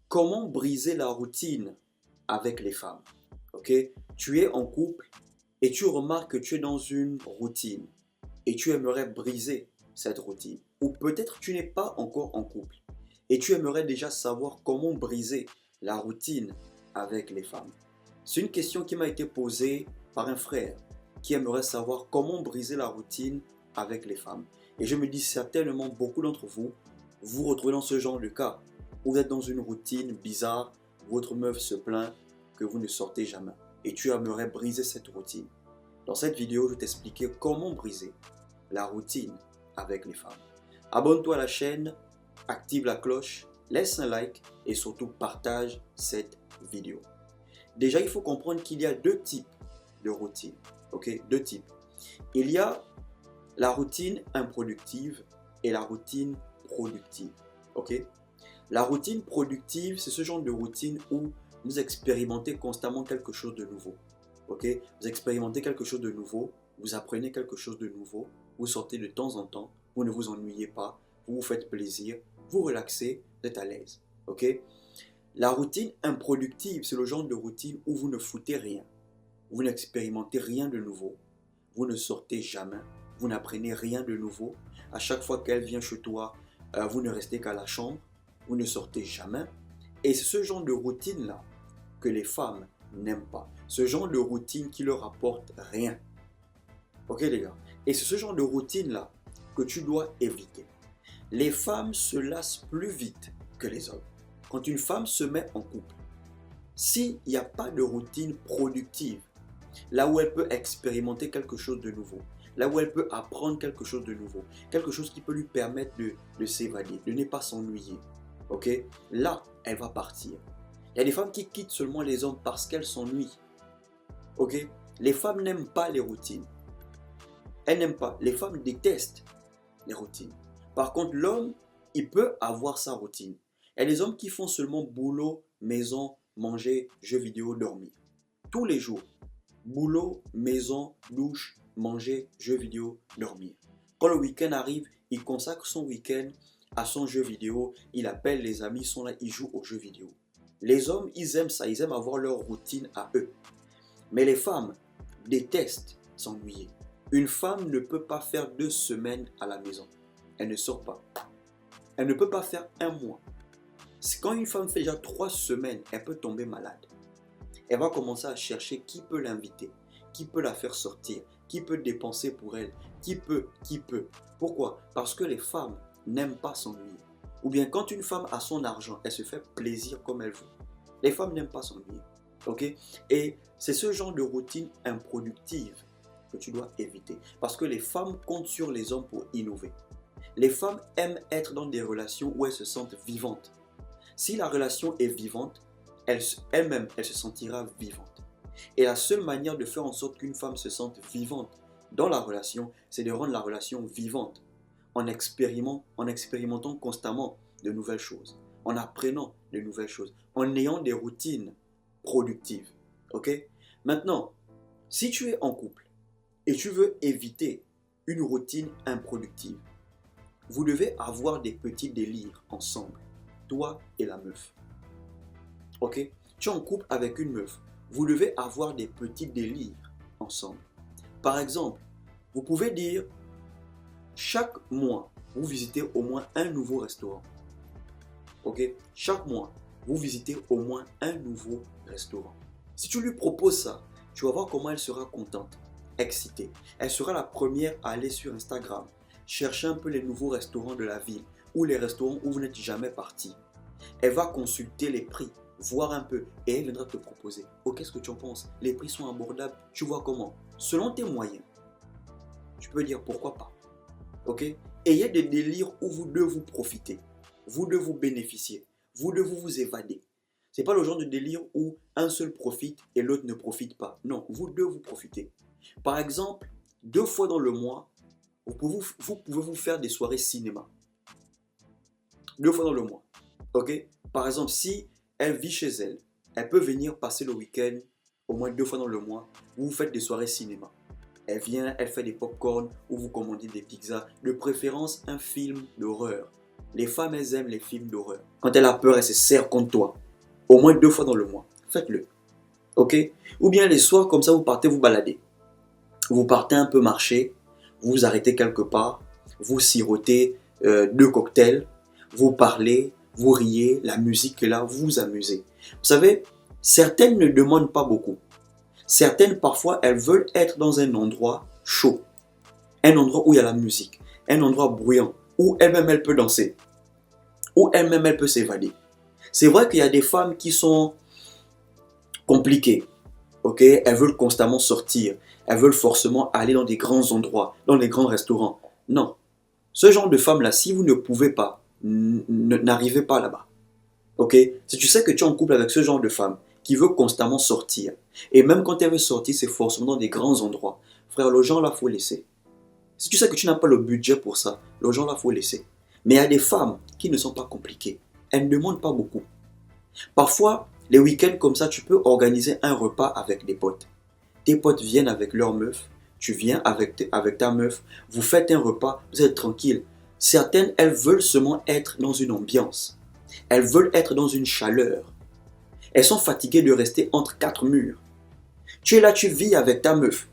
Comment briser la routine avec les femmes? Ok? Tu es en couple et tu remarques que tu es dans une routine et tu aimerais briser cette routine. Ou peut-être tu n'es pas encore en couple et tu aimerais déjà savoir comment briser la routine avec les femmes. C'est une question qui m'a été posée par un frère qui aimerait savoir comment briser la routine avec les femmes. Et je me dis certainement beaucoup d'entre vous vous retrouvez dans ce genre de cas. Vous êtes dans une routine bizarre, votre meuf se plaint que vous ne sortez jamais et tu aimerais briser cette routine. Dans cette vidéo, je vais t'expliquer comment briser la routine avec les femmes. Abonne-toi à la chaîne, active la cloche, laisse un like et surtout partage cette vidéo. Déjà, il faut comprendre qu'il y a deux types de routines. Ok, deux types. Il y a la routine improductive et la routine productive. Ok? La routine productive, c'est ce genre de routine où vous expérimentez constamment quelque chose de nouveau. Ok? Vous expérimentez quelque chose de nouveau, vous apprenez quelque chose de nouveau, vous sortez de temps en temps, vous ne vous ennuyez pas, vous vous faites plaisir, vous relaxez, vous êtes à l'aise. Ok? La routine improductive, c'est le genre de routine où vous ne foutez rien, vous n'expérimentez rien de nouveau, vous ne sortez jamais, vous n'apprenez rien de nouveau. À chaque fois qu'elle vient chez toi, vous ne restez qu'à la chambre, vous ne sortez jamais. Et c'est ce genre de routine-là que les femmes n'aiment pas. Ce genre de routine qui leur apporte rien. Ok les gars? Et c'est ce genre de routine-là que tu dois éviter. Les femmes se lassent plus vite que les hommes. Quand une femme se met en couple, s'il n'y a pas de routine productive, là où elle peut expérimenter quelque chose de nouveau, là où elle peut apprendre quelque chose de nouveau, quelque chose qui peut lui permettre de s'évader, de ne pas s'ennuyer. Ok? Là, elle va partir. Il y a des femmes qui quittent seulement les hommes parce qu'elles s'ennuient. Ok? Les femmes n'aiment pas les routines. Elles n'aiment pas. Les femmes détestent les routines. Par contre, l'homme, il peut avoir sa routine. Il y a des hommes qui font seulement boulot, maison, manger, jeux vidéo, dormir. Tous les jours. Boulot, maison, douche, manger, jeux vidéo, dormir. Quand le week-end arrive, il consacre son week-end à son jeu vidéo, il appelle les amis, ils sont là, ils jouent aux jeux vidéo. Les hommes, ils aiment ça, ils aiment avoir leur routine à eux. Mais les femmes détestent s'ennuyer. Une femme ne peut pas faire 2 semaines à la maison. Elle ne sort pas. Elle ne peut pas faire un mois. Quand une femme fait déjà 3 semaines, elle peut tomber malade. Elle va commencer à chercher qui peut l'inviter, qui peut la faire sortir, qui peut dépenser pour elle, qui peut. Pourquoi? Parce que les femmes n'aiment pas s'ennuyer. Ou bien quand une femme a son argent, elle se fait plaisir comme elle veut. Les femmes n'aiment pas s'ennuyer. Ok? Et c'est ce genre de routine improductive que tu dois éviter. Parce que les femmes comptent sur les hommes pour innover. Les femmes aiment être dans des relations où elles se sentent vivantes. Si la relation est vivante, elle-même, elle se sentira vivante. Et la seule manière de faire en sorte qu'une femme se sente vivante dans la relation, c'est de rendre la relation vivante en expérimentant constamment de nouvelles choses, en apprenant de nouvelles choses, en ayant des routines productives. Ok? Maintenant, si tu es en couple et tu veux éviter une routine improductive, vous devez avoir des petits délires ensemble, toi et la meuf. Ok? Tu es en couple avec une meuf. Vous devez avoir des petits délires ensemble. Par exemple, vous pouvez dire, chaque mois, vous visitez au moins un nouveau restaurant. Ok? Chaque mois, vous visitez au moins un nouveau restaurant. Si tu lui proposes ça, tu vas voir comment elle sera contente, excitée. Elle sera la première à aller sur Instagram, chercher un peu les nouveaux restaurants de la ville ou les restaurants où vous n'êtes jamais parti. Elle va consulter les prix, voir un peu et elle viendra te proposer. Oh, qu'est-ce que tu en penses? Les prix sont abordables, tu vois comment? Selon tes moyens, tu peux dire pourquoi pas. Ok? Et il y a des délires où vous deux vous profitez, vous deux vous bénéficiez, vous deux vous évadez. C'est pas le genre de délire où un seul profite et l'autre ne profite pas. Non, vous deux vous profitez. Par exemple, 2 fois dans le mois, vous pouvez vous faire des soirées cinéma. 2 fois dans le mois. Ok? Par exemple, si elle vit chez elle, elle peut venir passer le week-end au moins 2 fois dans le mois où vous faites des soirées cinéma. Elle vient, elle fait des pop-corn ou vous commandez des pizzas, de préférence un film d'horreur Les femmes, elles aiment les films d'horreur. Quand elle a peur, elle se serre contre toi. Au moins 2 fois dans le mois. Faites-le. Ok? Ou bien les soirs, comme ça, vous partez vous balader. Vous partez un peu marcher. Vous vous arrêtez quelque part. Vous sirotez 2 cocktails. Vous parlez. Vous riez. La musique est là. Vous vous amusez. Vous savez, certaines ne demandent pas beaucoup. Certaines, parfois, elles veulent être dans un endroit chaud. Un endroit où il y a la musique. Un endroit bruyant. Où elle-même, elle peut danser. Où elle-même, elle peut s'évader. C'est vrai qu'il y a des femmes qui sont compliquées. Ok, elles veulent constamment sortir. Elles veulent forcément aller dans des grands endroits, dans des grands restaurants. Non. Ce genre de femmes-là, si vous ne pouvez pas, n'arrivez pas là-bas. Ok? Si tu sais que tu es en couple avec ce genre de femme qui veut constamment sortir, et même quand elle veut sortir, c'est forcément dans des grands endroits. Frère, le genre là, il faut laisser. Si tu sais que tu n'as pas le budget pour ça, le genre là, il faut laisser. Mais il y a des femmes qui ne sont pas compliquées. Elles ne demandent pas beaucoup. Parfois, les week-ends comme ça, tu peux organiser un repas avec des potes. Tes potes viennent avec leur meuf, tu viens avec ta meuf, vous faites un repas, vous êtes tranquille. Certaines, elles veulent seulement être dans une ambiance. Elles veulent être dans une chaleur. Elles sont fatiguées de rester entre 4 murs. Tu es là, tu vis avec ta meuf.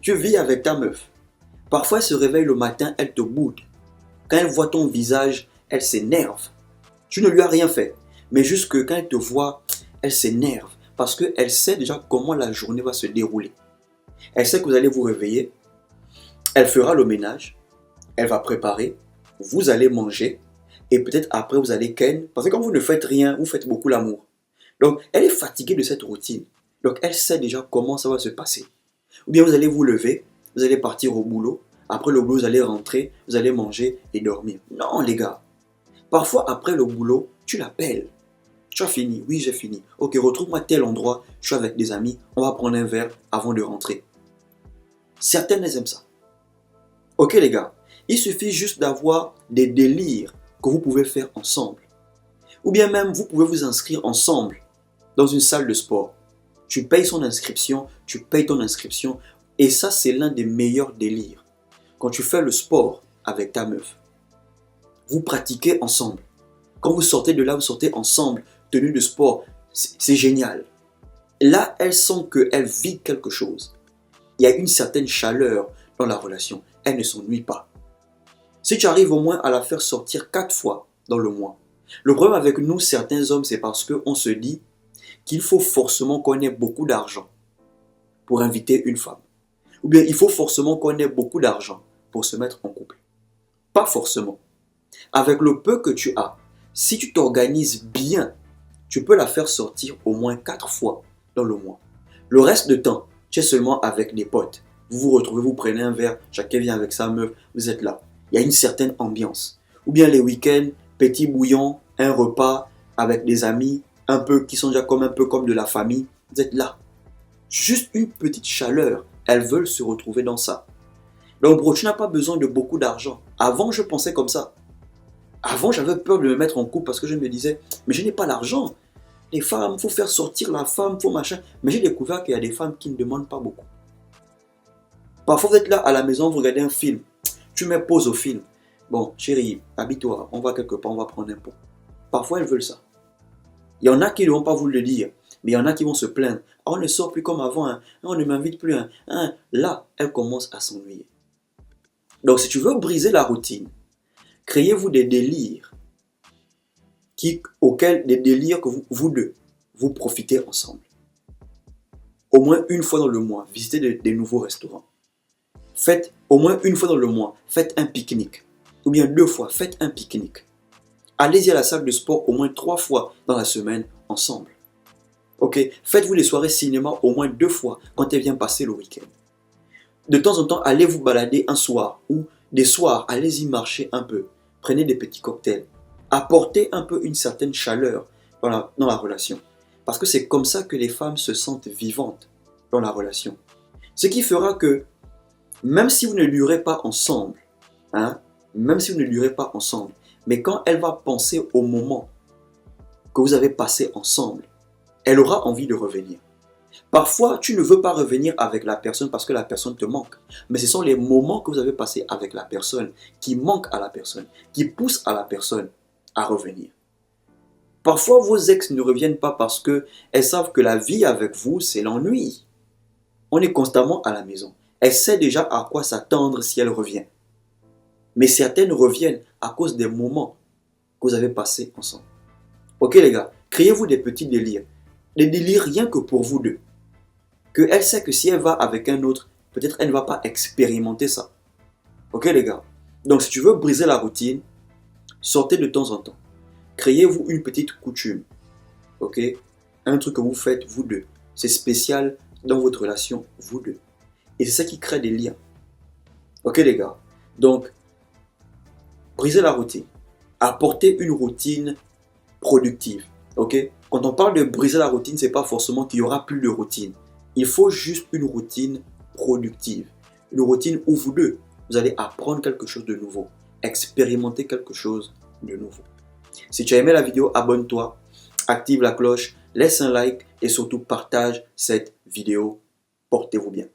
Tu vis avec ta meuf. Parfois, elle se réveille le matin, elle te boude. Quand elle voit ton visage, elle s'énerve. Tu ne lui as rien fait. Mais juste que quand elle te voit, elle s'énerve. Parce qu'elle sait déjà comment la journée va se dérouler. Elle sait que vous allez vous réveiller. Elle fera le ménage. Elle va préparer. Vous allez manger. Et peut-être après, vous allez ken. Parce que quand vous ne faites rien, vous faites beaucoup l'amour. Donc, elle est fatiguée de cette routine. Donc, elle sait déjà comment ça va se passer. Ou bien vous allez vous lever. Vous allez partir au boulot. Après le boulot, vous allez rentrer. Vous allez manger et dormir. Non, les gars. Parfois, après le boulot, tu l'appelles. Tu as fini? Oui, j'ai fini. Ok, retrouve-moi tel endroit. Je suis avec des amis. On va prendre un verre avant de rentrer. Certaines aiment ça. Ok, les gars. Il suffit juste d'avoir des délires que vous pouvez faire ensemble. Ou bien même, vous pouvez vous inscrire ensemble dans une salle de sport. Tu payes son inscription, tu payes ton inscription. Et ça, c'est l'un des meilleurs délires. Quand tu fais le sport avec ta meuf, vous pratiquez ensemble. Quand vous sortez de là, vous sortez ensemble, tenue de sport. C'est génial. Là, elles sentent qu'elles vivent quelque chose. Il y a une certaine chaleur dans la relation. Elle ne s'ennuie pas. Si tu arrives au moins à la faire sortir 4 fois dans le mois. Le problème avec nous, certains hommes, c'est parce qu'on se dit qu'il faut forcément qu'on ait beaucoup d'argent pour inviter une femme. Ou bien il faut forcément qu'on ait beaucoup d'argent pour se mettre en couple. Pas forcément. Avec le peu que tu as, si tu t'organises bien, tu peux la faire sortir au moins 4 fois dans le mois. Le reste du temps, tu es seulement avec des potes. Vous vous retrouvez, vous prenez un verre, chacun vient avec sa meuf, vous êtes là. Il y a une certaine ambiance. Ou bien les week-ends, petit bouillon, un repas avec des amis, un peu qui sont déjà un peu comme de la famille, vous êtes là. Juste une petite chaleur, elles veulent se retrouver dans ça. Donc bro, tu n'as pas besoin de beaucoup d'argent. Avant, je pensais comme ça. Avant, j'avais peur de me mettre en couple parce que je me disais, mais je n'ai pas l'argent. Les femmes, il faut faire sortir la femme, il faut machin. Mais j'ai découvert qu'il y a des femmes qui ne demandent pas beaucoup. Parfois, vous êtes là à la maison, vous regardez un film. Tu mets pause au film. Bon, chérie, habille-toi, on va quelque part, on va prendre un pot. Parfois, elles veulent ça. Il y en a qui ne vont pas vous le dire, mais il y en a qui vont se plaindre. Ah, on ne sort plus comme avant, hein. On ne m'invite plus. Hein. Là, elles commencent à s'ennuyer. Donc, si tu veux briser la routine, créez-vous des délires des délires que vous deux, vous profitez ensemble. Au moins une fois dans le mois, visitez des nouveaux restaurants. Faites au moins une fois dans le mois, faites un pique-nique. Ou bien 2 fois, faites un pique-nique. Allez-y à la salle de sport au moins 3 fois dans la semaine ensemble. Ok, faites-vous des soirées cinéma au moins 2 fois quand elle vient passer le week-end. De temps en temps, allez vous balader un soir ou des soirs, allez-y marcher un peu. Prenez des petits cocktails. Apportez un peu une certaine chaleur dans la relation. Parce que c'est comme ça que les femmes se sentent vivantes dans la relation. Ce qui fera que même si vous ne durez pas ensemble, mais quand elle va penser au moment que vous avez passé ensemble, elle aura envie de revenir. Parfois, tu ne veux pas revenir avec la personne parce que la personne te manque. Mais ce sont les moments que vous avez passés avec la personne qui manquent à la personne, qui poussent à la personne à revenir. Parfois, vos ex ne reviennent pas parce qu'elles savent que la vie avec vous, c'est l'ennui. On est constamment à la maison. Elle sait déjà à quoi s'attendre si elle revient. Mais certaines reviennent à cause des moments que vous avez passés ensemble. Ok les gars, créez-vous des petits délires. Des délires rien que pour vous deux. Que elle sait que si elle va avec un autre, peut-être elle ne va pas expérimenter ça. Ok les gars? Donc si tu veux briser la routine, sortez de temps en temps. Créez-vous une petite coutume. Ok? Un truc que vous faites vous deux. C'est spécial dans votre relation vous deux. Et c'est ça qui crée des liens. Ok les gars? Donc, briser la routine. Apporter une routine productive. Ok? Quand on parle de briser la routine, c'est pas forcément qu'il y aura plus de routine. Il faut juste une routine productive. Une routine où vous deux, vous allez apprendre quelque chose de nouveau. Expérimenter quelque chose de nouveau. Si tu as aimé la vidéo, abonne-toi, active la cloche, laisse un like et surtout partage cette vidéo. Portez-vous bien.